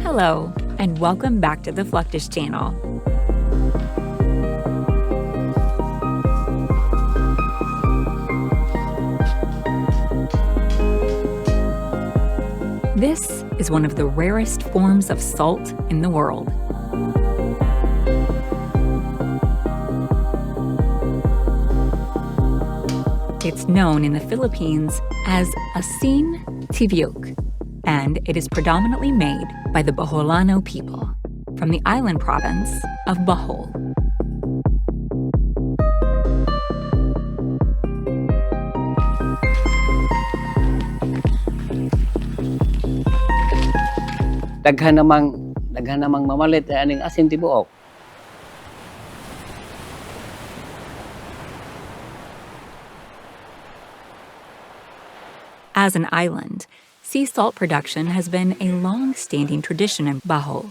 Hello, and welcome back to the Fluctus channel. This is one of the rarest forms of salt in the world. It's known in the Philippines as Asin Tibuok, and it is predominantly made by the Bicolano people from the island province of Bohol. Daghan namang mamalit aning Asin Tibuok. As an island, sea salt production has been a long-standing tradition in Bohol.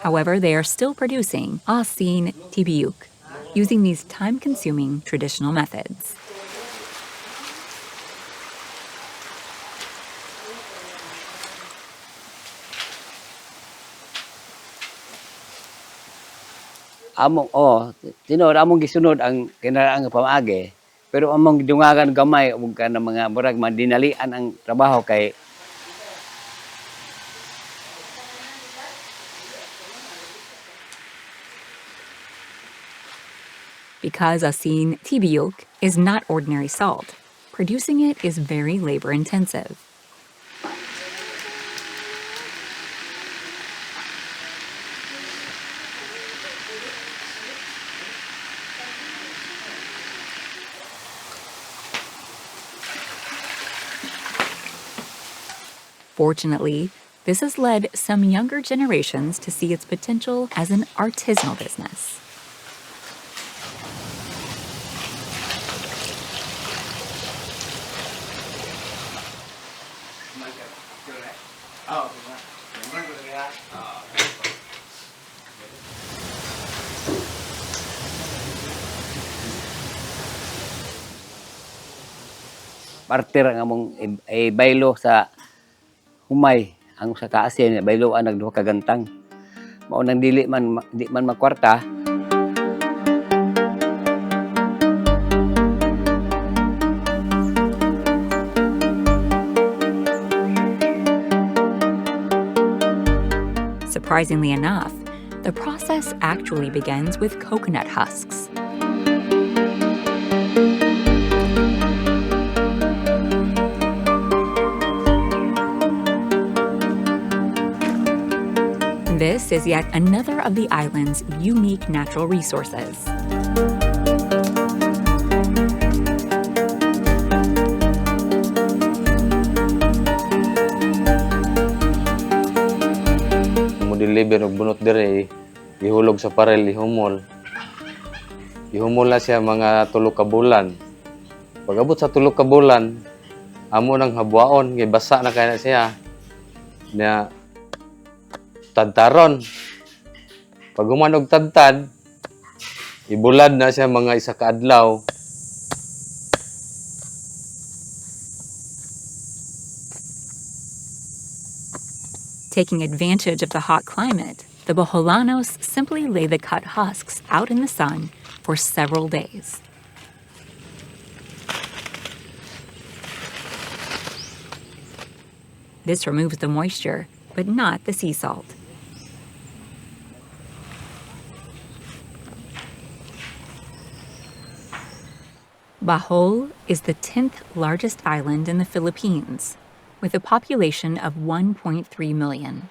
However, they are still producing Asin Tibuok using these time-consuming traditional methods. Among gisunod ang kinaraan nga pamaagi, pero among gidungagan gamay ug kana mga murag madinalian ang trabaho kay Because Asin Tibuok is not ordinary salt, producing it is very labor-intensive. Fortunately, this has led some younger generations to see its potential as an artisanal business. parter ang among baylo sa humay ang sa kaasin bayloan nagduha ka gantang. Mao nang di man makwarta. Surprisingly enough, the process actually begins with coconut husks. This is yet another of the island's unique natural resources. Mo-deliver og bunot dire, ihulog sa parel, ihumol. Ihumol na siya mga 3 ka bulan. Pag-abot sa 3 ka bulan, amo nang habwaon, kay basa na kaya siya. Na tadtaron. Pag human og tadtad, ibulad na siya mga 1 ka adlaw. Taking advantage of the hot climate, the Bicolanos simply lay the cut husks out in the sun for several days. This removes the moisture, but not the sea salt. Bohol is the 10th largest island in the Philippines, with a population of 1.3 million.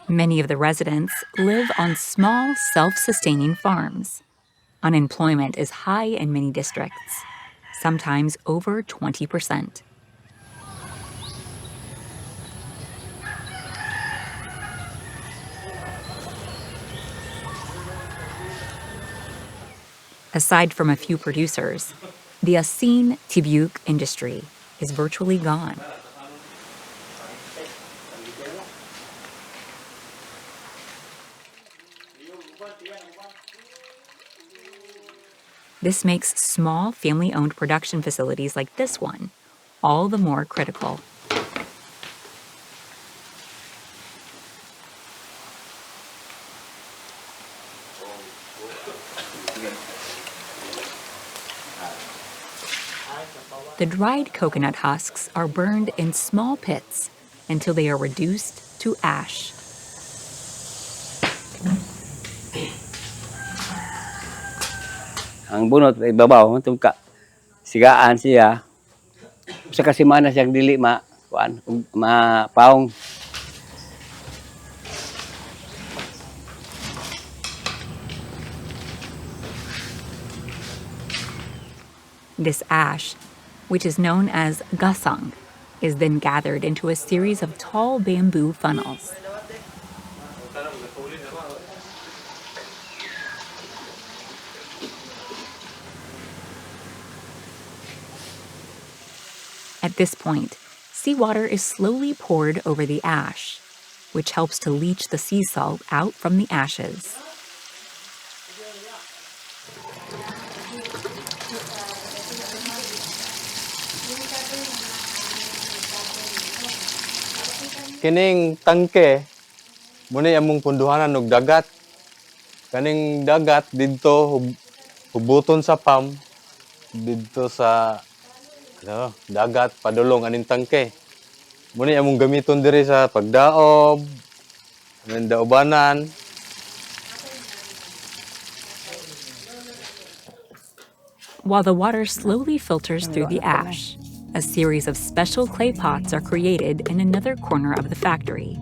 Many of the residents live on small, self-sustaining farms. Unemployment is high in many districts, sometimes over 20%. Aside from a few producers, the Asin Tibuok industry is virtually gone. This makes small family-owned production facilities like this one all the more critical. The dried coconut husks are burned in small pits until they are reduced to ash. Ang bunot ay babaw, itong sigaan siya. Sa kasimana siyang dili mapaong. This ash, which is known as gasang, is then gathered into a series of tall bamboo funnels. At this point, seawater is slowly poured over the ash, which helps to leach the sea salt out from the ashes. Kining tangke, muna among punduhanan og dagat. Kaning dagat didto hubuton sa pam didto sa dagat padulong aning tangke. Muna among gamiton diri sa pagdaob, aning daobanan. While the water slowly filters through the ash, a series of special clay pots are created in another corner of the factory.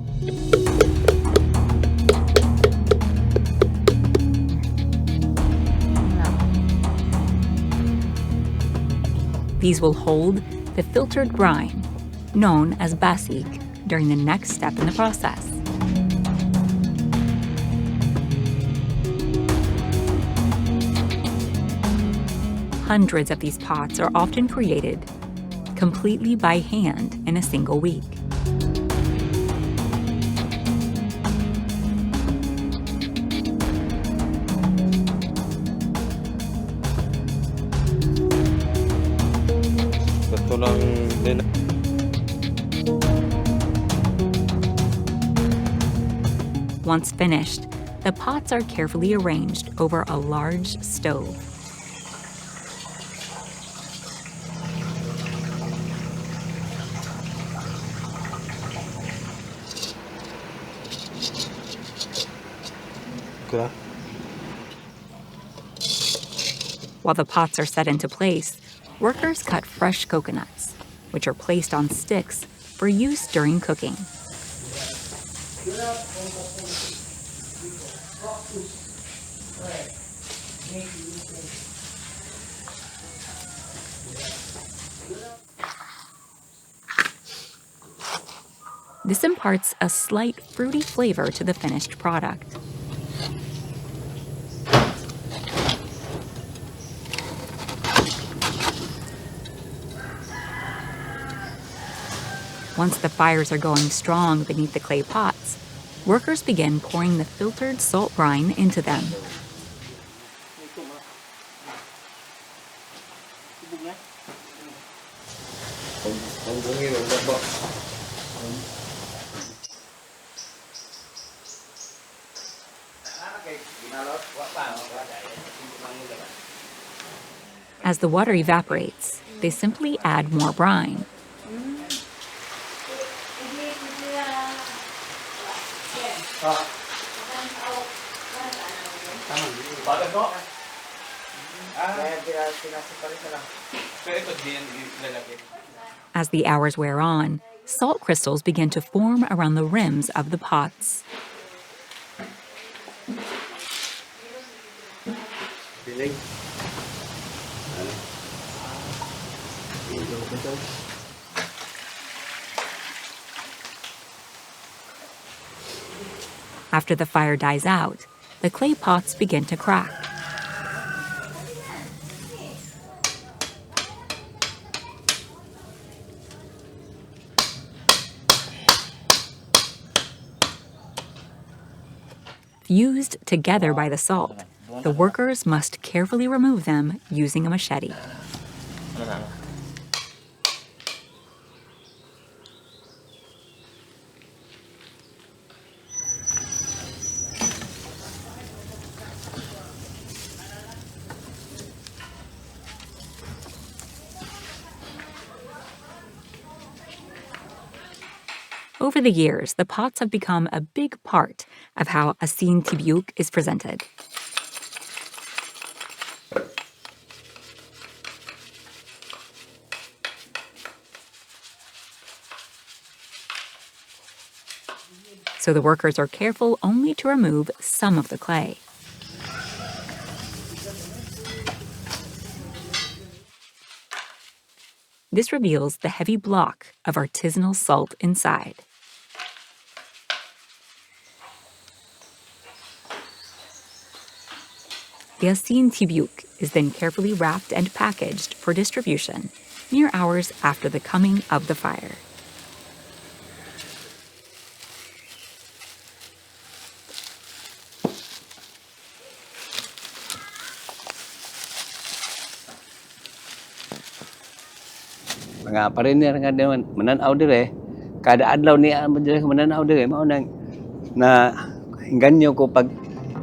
These will hold the filtered brine, known as basik, during the next step in the process. Hundreds of these pots are often created completely by hand in a single week. Once finished, the pots are carefully arranged over a large stove. While the pots are set into place, workers cut fresh coconuts, which are placed on sticks for use during cooking. This imparts a slight fruity flavor to the finished product. Once the fires are going strong beneath the clay pots, workers begin pouring the filtered salt brine into them. As the water evaporates, they simply add more brine. As the hours wear on, salt crystals begin to form around the rims of the pots. After the fire dies out, the clay pots begin to crack. fused together by the salt, the workers must carefully remove them using a machete. Over the years, the pots have become a big part of how Asin Tibuok is presented. So the workers are careful only to remove some of the clay. This reveals the heavy block of artisanal salt inside. The Asin Tibuok is then carefully wrapped and packaged for distribution mere hours after the coming of the fire. Mga pariner nga din mananaw dire, kada adlaw niya dire mananaw dire mao nang na inganyo ko pag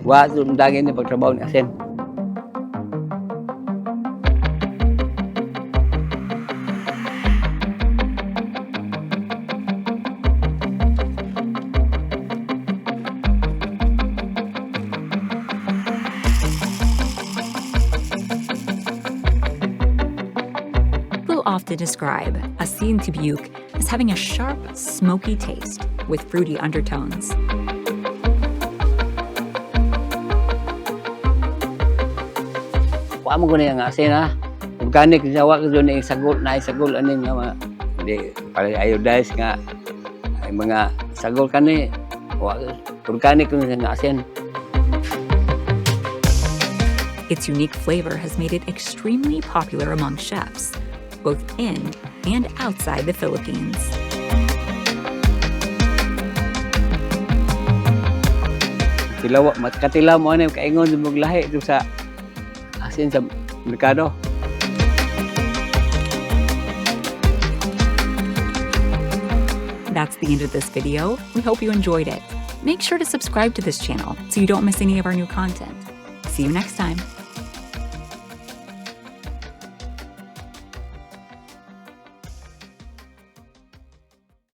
wa sundagin ni pagtrabaho ni Asin. Often describe Asin Tibuok as having a sharp, smoky taste with fruity undertones. Wa mo gani ang asin ha. Organic sa wa ko ni sagol na sagol anin nga di para iodized nga ay mga sagol kani wa organic nga asin. Its unique flavor has made it extremely popular among chefs, both in and outside the Philippines. Katilaw mo ano kaingon sa lahi ito sa asin sa merkado. That's the end of this video. We hope you enjoyed it. Make sure to subscribe to this channel so you don't miss any of our new content. See you next time.